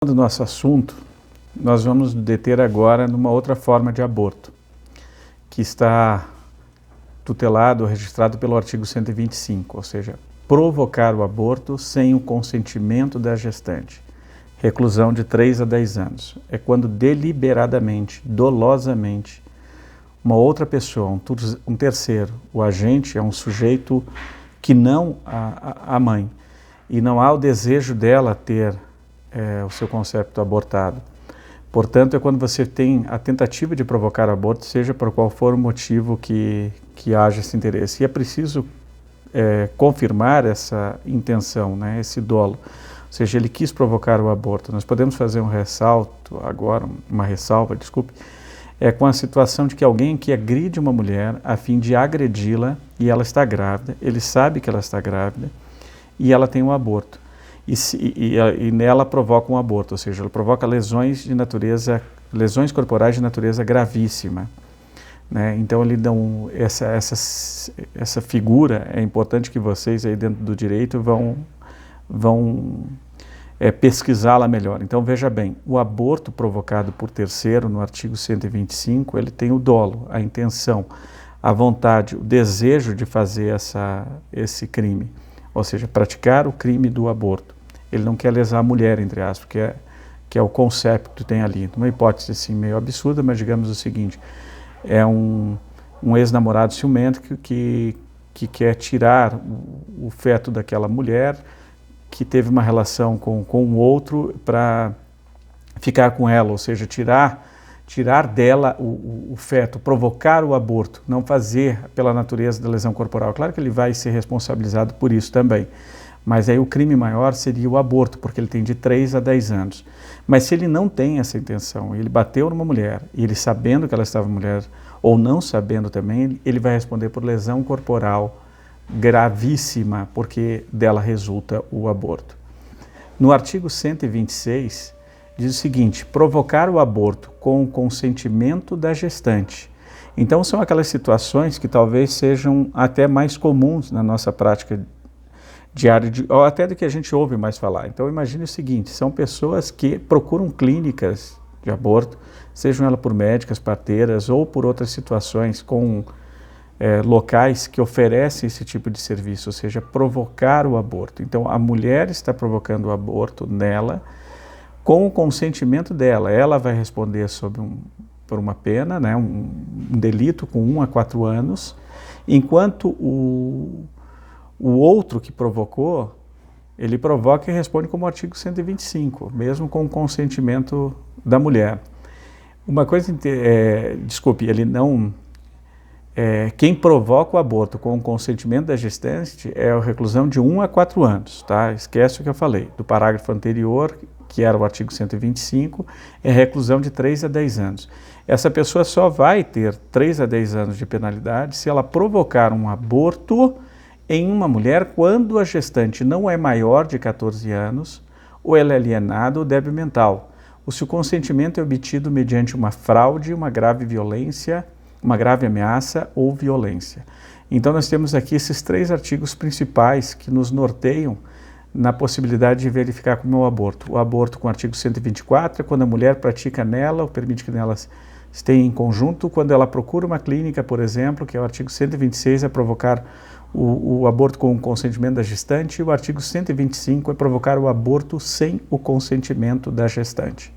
Do nosso assunto, nós vamos deter agora numa outra forma de aborto, que está tutelado ou registrado pelo artigo 125, ou seja, provocar o aborto sem o consentimento da gestante. Reclusão de 3 a 10 anos. É quando deliberadamente, dolosamente, uma outra pessoa, um terceiro, o agente é um sujeito que não a mãe, e não há o desejo dela ter o seu concepto abortado. Portanto, é quando você tem a tentativa de provocar aborto, seja por qual for o motivo que haja esse interesse. E é preciso confirmar essa intenção, né, esse dolo. Ou seja, ele quis provocar o aborto. Nós podemos fazer uma ressalva, desculpe, com a situação de que alguém que agride uma mulher a fim de agredi-la e ela está grávida, ele sabe que ela está grávida e ela tem um aborto. E nela provoca um aborto, ou seja, ela provoca lesões corporais de natureza gravíssima, né? Então ele dão essa figura, é importante que vocês aí dentro do direito vão pesquisá-la melhor. Então veja bem, o aborto provocado por terceiro no artigo 125, ele tem o dolo, a intenção, a vontade, o desejo de fazer esse crime, ou seja, praticar o crime do aborto. Ele não quer lesar a mulher, entre aspas, que é o conceito que tem ali. Uma hipótese assim, meio absurda, mas digamos o seguinte, é um ex-namorado ciumento que quer tirar o feto daquela mulher que teve uma relação com o outro para ficar com ela, ou seja, tirar dela o feto, provocar o aborto, não fazer pela natureza da lesão corporal. Claro que ele vai ser responsabilizado por isso também. Mas aí o crime maior seria o aborto, porque ele tem de 3 a 10 anos. Mas se ele não tem essa intenção, ele bateu numa mulher, e ele sabendo que ela estava mulher, ou não sabendo também, ele vai responder por lesão corporal gravíssima, porque dela resulta o aborto. No artigo 126, diz o seguinte, provocar o aborto com o consentimento da gestante. Então são aquelas situações que talvez sejam até mais comuns na nossa prática diário, ou até do que a gente ouve mais falar. Então imagine o seguinte, são pessoas que procuram clínicas de aborto, sejam elas por médicas, parteiras ou por outras situações com locais que oferecem esse tipo de serviço, ou seja, provocar o aborto. Então a mulher está provocando o aborto nela com o consentimento dela. Ela vai responder por uma pena, né, um delito com 1 a 4 anos, enquanto o outro que provocou, ele provoca e responde como artigo 125, mesmo com o consentimento da mulher. Uma coisa, quem provoca o aborto com o consentimento da gestante é a reclusão de 1 a 4 anos, tá? Esquece o que eu falei, do parágrafo anterior, que era o artigo 125, é reclusão de 3 a 10 anos. Essa pessoa só vai ter 3 a 10 anos de penalidade se ela provocar um aborto em uma mulher quando a gestante não é maior de 14 anos, ou ela é alienada ou débil mental, ou se o consentimento é obtido mediante uma fraude, uma grave violência, uma grave ameaça ou violência. Então nós temos aqui esses 3 artigos principais que nos norteiam na possibilidade de verificar como é o aborto. O aborto com o artigo 124 é quando a mulher pratica nela, ou permite que nelas estejam em conjunto, quando ela procura uma clínica, por exemplo, que é o artigo 126, é provocar o aborto com o consentimento da gestante, e o artigo 125 é provocar o aborto sem o consentimento da gestante.